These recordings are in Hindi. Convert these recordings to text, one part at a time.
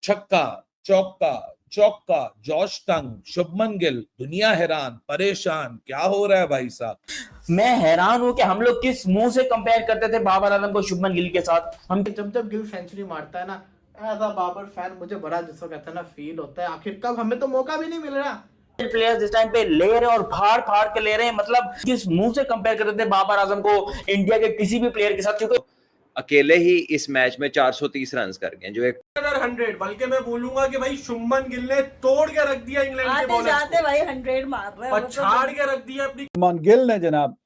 छक्का, चौका, चौका, जॉश टंग, शुभमन गिल, दुनिया हैरान, परेशान, क्या हो रहा है भाई साहब। मैं हैरान हूं कि हम लोग किस मुंह से कंपेयर करते थे बाबर आजम को शुभमन गिल के साथ। हम जब गिल सेंचुरी मारता है ना, एज अ बाबर फैन मुझे बड़ा जिसको कहते हैं ना फील होता है, आखिर कब, हमें तो मौका भी नहीं मिल रहा। प्लेयर्स इस टाइम पे ले रहे हैं और फाड़ फाड़ के ले रहे हैं, मतलब किस मुंह से कंपेयर करते थे बाबर आजम को इंडिया के किसी भी प्लेयर के साथ, क्योंकि अकेले ही इस मैच में 430 रन कर गए, जो एक 100, बल्कि मैं बोलूंगा कि भाई शुभमन गिल ने तोड़ के रख दिया इंग्लैंड के बॉलर्स को। आते भाई 100 मार रहे हैं, पछाड़ के रख दिया अपनी। शुभमन गिल ने जनाब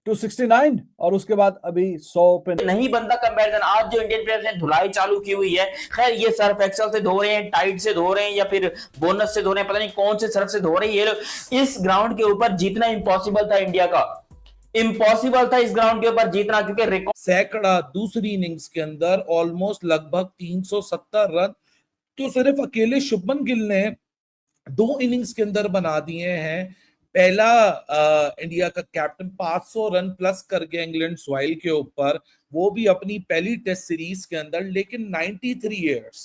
269 और उसके बाद अभी 100 पे नहीं बनता कंपैरिजन। आज जो इंडियन प्लेयर्स ने धुलाई चालू की हुई है, खैर ये सर्फ एक्सेल से धो रहे हैं, टाइड से धो रहे हैं या फिर बोनस से धो रहे हैं, पता नहीं कौन से सर्फ से धो रहे हैं ये लोग। इस ग्राउंड के ऊपर जीतना इम्पॉसिबल था इंडिया का, इम्पॉसिबल था इस ग्राउंड के ऊपर जीतना, क्योंकि रिकॉर्ड सैकड़ा दूसरी इनिंग्स के अंदर ऑलमोस्ट लगभग 370 रन तो सिर्फ अकेले शुभमन गिल ने 2 इनिंग्स के अंदर बना दिए हैं। पहला इंडिया का कैप्टन 500 रन प्लस कर गया इंग्लैंड सॉइल के ऊपर, वो भी अपनी पहली टेस्ट सीरीज के अंदर, लेकिन 93 इयर्स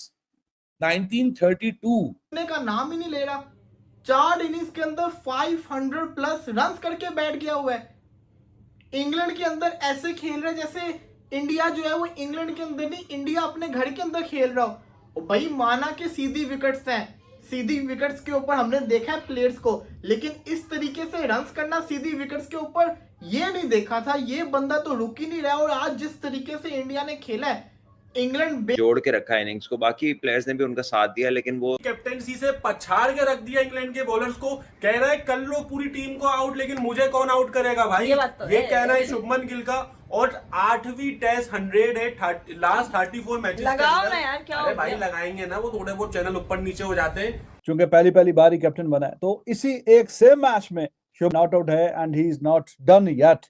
1932 का नाम ही नहीं ले रहा। 4 इनिंग्स के अंदर 500 प्लस रन करके बैठ गया हुआ है। इंग्लैंड के अंदर ऐसे खेल रहे जैसे इंडिया जो है वो इंग्लैंड के अंदर नहीं, इंडिया अपने घर के अंदर खेल रहा हो। भाई माना कि सीधी विकेट्स हैं, सीधी विकेट्स के ऊपर हमने देखा है प्लेयर्स को, लेकिन इस तरीके से रन्स करना सीधी विकेट्स के ऊपर ये नहीं देखा था। ये बंदा तो रुक ही नहीं रहा। और आज जिस तरीके से इंडिया ने खेला है, इंग्लैंड जोड़ के रखा है इनिंग्स को, बाकी प्लेयर्स ने भी उनका साथ दिया, लेकिन वो कैप्टेंसी से पछाड़ के रख दिया इंग्लैंड के बॉलर्स को। कह रहा है कर लो पूरी टीम को आउट, लेकिन मुझे कौन आउट करेगा भाई, ये कहना है शुभमन गिल का। और 8वीं टेस्ट 100 है लास्ट 34 मैचेस लगाओ ना यार, क्या अरे भाई लगाएंगे ना, वो थोड़े बहुत चैनल ऊपर नीचे हो जाते हैं। चूंकि पहली बार ही कैप्टन बना है, तो इसी एक सेम मैच में शुभ नॉट आउट है and he is not done yet.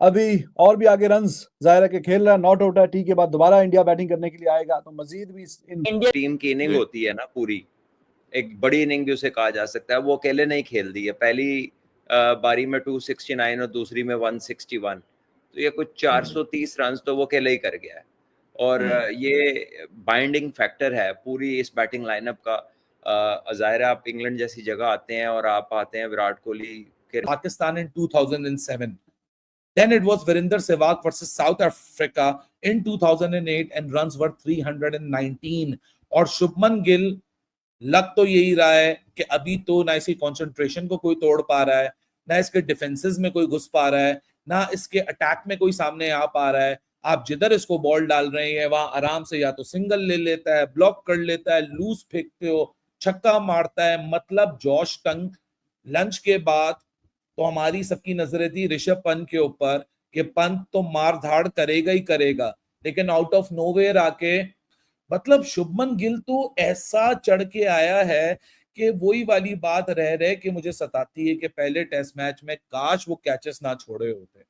अभी और भी आगे रन्स जाहिर है कि खेल रहा है, नॉट आउट है, टी के बाद दोबारा इंडिया बैटिंग करने के लिए आएगा, तो मजीद भी इंडिया टीम की इनिंग होती है ना, पूरी एक बड़ी इनिंग भी उसे कहा जा सकता है, वो अकेले नहीं खेल दी है। पहली बारी में 269 और दूसरी में 161, तो ये कुछ 430 रन तो वो अकेले ही कर गया है। और ये बाइंडिंग फैक्टर है पूरी इस बैटिंग लाइनअप का। जाहिर है आप इंग्लैंड जैसी जगह आते हैं और आप आते हैं विराट कोहली के Pakistan in 2007. Then it was Virender Sehwag versus South Africa in 2008 and runs were 319. और शुभमन गिल लग तो यही रहा है कि अभी तो ना इसकी कंसंट्रेशन को कोई तोड़ पा रहा है, ना इसके डिफेंसेस में कोई घुस पा रहा है, ना इसके अटैक में कोई सामने आ पा रहा है। आप जिधर इसको बॉल डाल रहे हैं वहां आराम से या तो सिंगल ले लेता है, ब्लॉक कर लेता है, लूज फेंकते हो, छक्का मारता है। मतलब जॉश टंग लंच के बाद तो हमारी सबकी नजरें थी ऋषभ पंत के ऊपर कि पंत तो मार धाड़ करेगा ही करेगा, लेकिन आउट ऑफ नोवेयर आके मतलब शुभमन गिल तो ऐसा चढ़ के आया है कि वही वाली बात रह रहे कि मुझे सताती है कि पहले टेस्ट मैच में काश वो कैचेस ना छोड़े होते,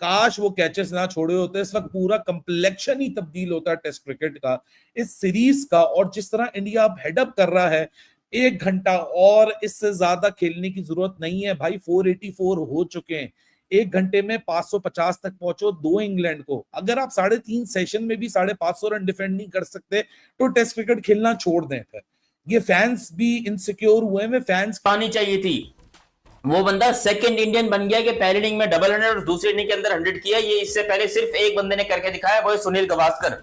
काश वो कैचेस ना छोड़े होते। इस वक्त पूरा कंप्लेक्शन ही तब्दील होता है टेस्ट क्रिकेट का, इस सीरीज का। और जिस तरह इंडिया अब हेडअप कर रहा है, 1 घंटा और इससे ज्यादा खेलने की जरूरत नहीं है भाई। 484 हो चुके हैं, 1 घंटे में 550 तक पहुंचो 2 इंग्लैंड को। अगर आप 3.5 सेशन में भी 550 रन डिफेंड नहीं कर सकते तो टेस्ट क्रिकेट खेलना छोड़ दें। फिर ये फैंस भी इनसिक्योर हुए में, फैंस पानी चाहिए थी। वो बंदा सेकंड इंडियन बन गया कि पहली इनिंग में डबल 100 और दूसरी इनिंग के अंदर 100 किया। ये इससे पहले सिर्फ एक बंदे ने करके दिखाया, वो है सुनील गावस्कर।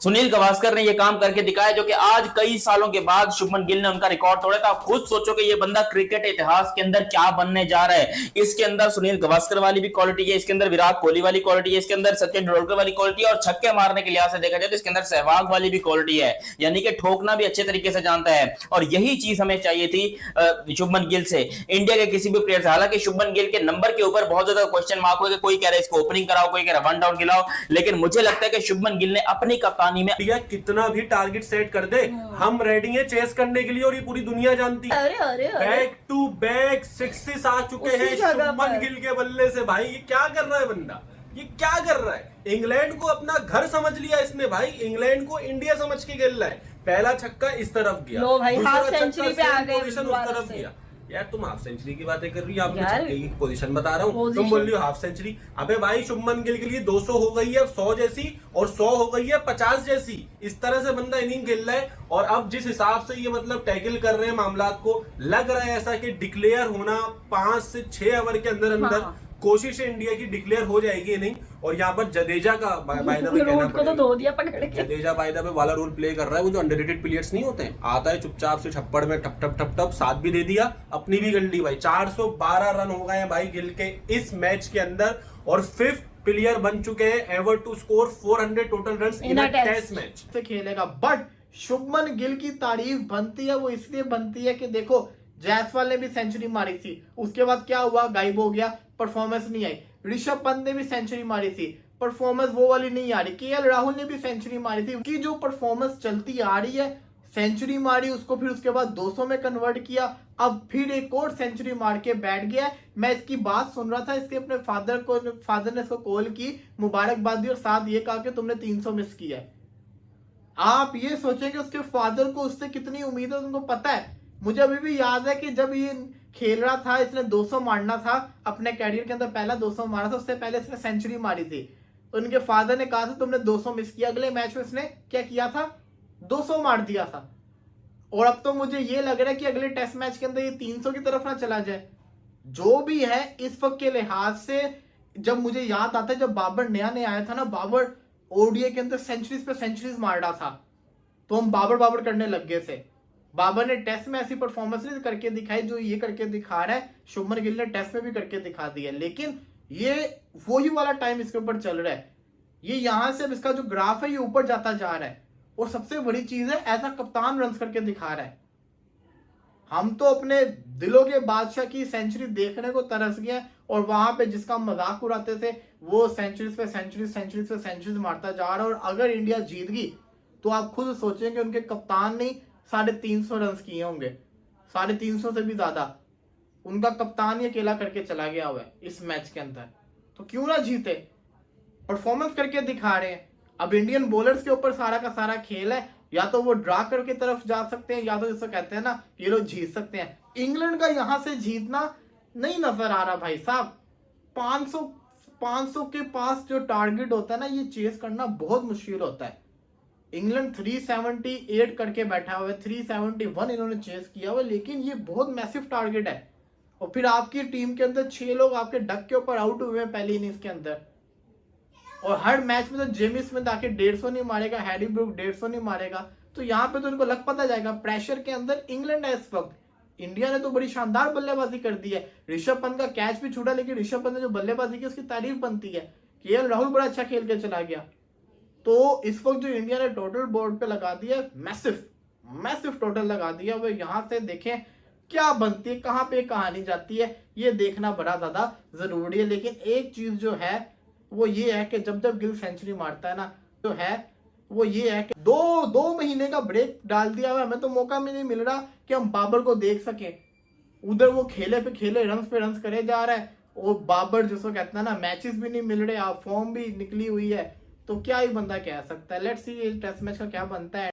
सुनील गावस्कर ने ये काम करके दिखाया, जो कि आज कई सालों के बाद शुभमन गिल ने उनका रिकॉर्ड तोड़ा था। आप खुद सोचो कि ये बंदा क्रिकेट इतिहास के अंदर क्या बनने जा रहा है। इसके अंदर सुनील गावस्कर वाली भी क्वालिटी है, इसके अंदर विराट कोहली वाली क्वालिटी है, इसके अंदर सचिन तेंदुलकर वाली क्वालिटी है, और छक्के मारने के लिहाज से देखा जाए तो इसके अंदर सहवाग वाली भी क्वालिटी है, यानी कि ठोकना भी अच्छे तरीके से जानता है। और यही चीज हमें चाहिए थी शुभमन गिल से, इंडिया के किसी भी प्लेयर से। हालांकि शुभमन गिल के नंबर के ऊपर बहुत ज्यादा क्वेश्चन मार्क हो, कोई कह रहा है इसको ओपनिंग कराओ, कोई कह रहा है 1 डाउन खिलाओ, लेकिन मुझे लगता है कि शुभमन गिल ने अपनी कप्तानी में कितना भी टारगेट सेट कर दे, हम रेडी हैं चेस करने के लिए, और ये पूरी दुनिया जानती है। बैक टू बैक 6 आ चुके हैं शुभमन गिल के बल्ले से। भाई ये क्या कर रहा है बंदा, ये क्या कर रहा है। इंग्लैंड को अपना घर समझ लिया इसने भाई, इंग्लैंड को इंडिया समझ के खेल रहा है। पहला छक्का इस तरफ गया, लो भाई, दूसरा हाफ छक्का सेंचुरी पे आ गए उस तरफ गया, यार तुम हाफ सेंचुरी की बातें कर रही हो, आपको यार, छक्के की पोजीशन बता रहा हूँ, तुम पोजीशन- बोल रही हो हाफ सेंचुरी। अबे भाई शुभमन गिल के लिए 200 हो गई है 100 जैसी, और 100 हो गई है 50 जैसी। इस तरह से बंदा इनिंग खेल रहा है, और अब जिस हिसाब से ये मतलब टैकल कर रहे हैं मामलात को, लग रहा है ऐसा कि डिक्लेयर होना 5 से 6 ओवर के अंदर अंदर हाँ। कोशिश है इंडिया की डिक्लेयर हो जाएगी इनिंग। और यहाँ पर जडेजा का बाय द वे कहना रूट को तो पड़ेगा, धो दिया पकड़ के। जडेजा बाय द वे वाला रोल प्ले कर रहा है, वो जो अंडररेटेड प्लेयर्स नहीं होते हैं, आता है चुपचाप से छप्पड़ में टप टप टप टप, साथ भी दे दिया, अपनी भी कर ली भाई। 412 रन हो गए हैं भाई गिल के इस मैच के अंदर, और 5th प्लेयर बन चुके हैं ever to score 400 total runs in a test match से खेलेगा। बट शुभमन गिल की तारीफ बनती है, वो इसलिए बनती है कि देखो जायसवाल ने भी सेंचुरी मारी थी, उसके बाद क्या हुआ, गायब हो गया, परफॉर्मेंस नहीं आई। ऋषभ पंत ने भी सेंचुरी मारी थी, परफॉर्मेंस वो वाली नहीं आ रही। केएल राहुल ने भी सेंचुरी मारी थी, उनकी जो परफॉर्मेंस चलती आ रही है, सेंचुरी मारी, उसको फिर उसके बाद 200 में कन्वर्ट किया, अब फिर एक और सेंचुरी मार के बैठ गया। मैं इसकी बात सुन रहा था, इसके अपने फादर ने इसको कॉल की, मुबारकबाद दी और साथ ये कहा कि तुमने 300 मिस किया है। आप ये सोचें कि उसके फादर को उससे कितनी उम्मीद है, तुमको पता है। मुझे अभी भी याद है कि जब ये खेल रहा था, इसने 200 मारना था अपने कैरियर के अंदर, पहला 200 मारा था, उससे पहले इसने सेंचुरी मारी थी। तो उनके फादर ने कहा था तुमने 200 मिस किया। अगले मैच में इसने क्या किया था, 200 मार दिया था। और अब तो मुझे ये लग रहा है कि अगले टेस्ट मैच के अंदर ये 300 की तरफ ना चला जाए। जो भी है इस वक्त के लिहाज से, जब मुझे याद आता है जब बाबर नया आया था ना, बाबर ओडीआई के अंदर सेंचुरीज पे सेंचुरीज मार रहा था, तो हम बाबर करने लग गए थे। बाबर ने टेस्ट में ऐसी परफॉर्मेंस नहीं करके दिखाई जो ये करके दिखा रहा है, शुभमन गिल ने टेस्ट में भी करके दिखा दिया। लेकिन ये वही वाला टाइम इसके ऊपर चल रहा है, ये यहां से इसका जो ग्राफ है ये ऊपर जाता जा रहा है। और सबसे बड़ी चीज है, ऐसा कप्तान रन करके दिखा रहा है। हम तो अपने दिलों के बादशाह की सेंचुरी देखने को तरस गए, और वहां पे जिसका मजाक उड़ाते थे वो सेंचुरीज पे सेंचुरीज मारता जा रहा है। और अगर इंडिया जीत गई तो आप खुद सोचेंगे उनके कप्तान ने 350 रन किए होंगे, 350 से भी ज्यादा उनका कप्तान ही अकेला करके चला गया हुआ है इस मैच के अंदर। तो क्यों ना जीते, परफॉर्मेंस करके दिखा रहे हैं। अब इंडियन बॉलर्स के ऊपर सारा का सारा खेल है, या तो वो ड्रा करके तरफ जा सकते हैं, या तो जिसको कहते हैं ना ये लोग जीत सकते हैं। इंग्लैंड का यहां से जीतना नहीं नजर आ रहा भाई साहब। 500 के पास जो टारगेट होता है ना, ये चेस करना बहुत मुश्किल होता है। इंग्लैंड 378 करके बैठा हुआ है, 371 इन्होंने चेस किया हुआ, लेकिन ये बहुत मैसिव टारगेट है। और फिर आपकी टीम के अंदर 6 लोग आपके डक के ऊपर आउट हुए हैं पहली इनिंग्स के अंदर, और हर मैच में तो जेमी स्मिथ आके 150 नहीं मारेगा, हैरी ब्रूक 150 नहीं मारेगा। तो यहाँ पे तो इनको लग पता जाएगा प्रेशर के अंदर इंग्लैंड है इस वक्त। इंडिया ने तो बड़ी शानदार बल्लेबाजी कर दी है, ऋषभ पंत का कैच भी छूटा, लेकिन ऋषभ पंत ने जो बल्लेबाजी की उसकी तारीफ बनती है। केएल राहुल बड़ा अच्छा खेल के चला गया। तो इस वक्त जो इंडिया ने टोटल बोर्ड पे लगा दिया, मैसिव टोटल लगा दिया, वो यहाँ से देखें क्या बनती है, कहाँ पे कहानी जाती है, ये देखना बड़ा ज्यादा जरूरी है। लेकिन एक चीज जो है वो ये है कि जब गिल सेंचुरी मारता है ना, तो है वो ये है कि दो महीने का ब्रेक डाल दिया हुआ, हमें तो मौका भी नहीं मिल रहा कि हम बाबर को देख सके। उधर वो खेले पे खेले रन पे रन करे जा रहा है, और बाबर जिसको कहते हैं ना मैचेस भी नहीं मिल रहे, फॉर्म भी निकली हुई है। तो क्या ही बंदा कह सकता है। लेट्स सी टेस्ट मैच का क्या बनता है।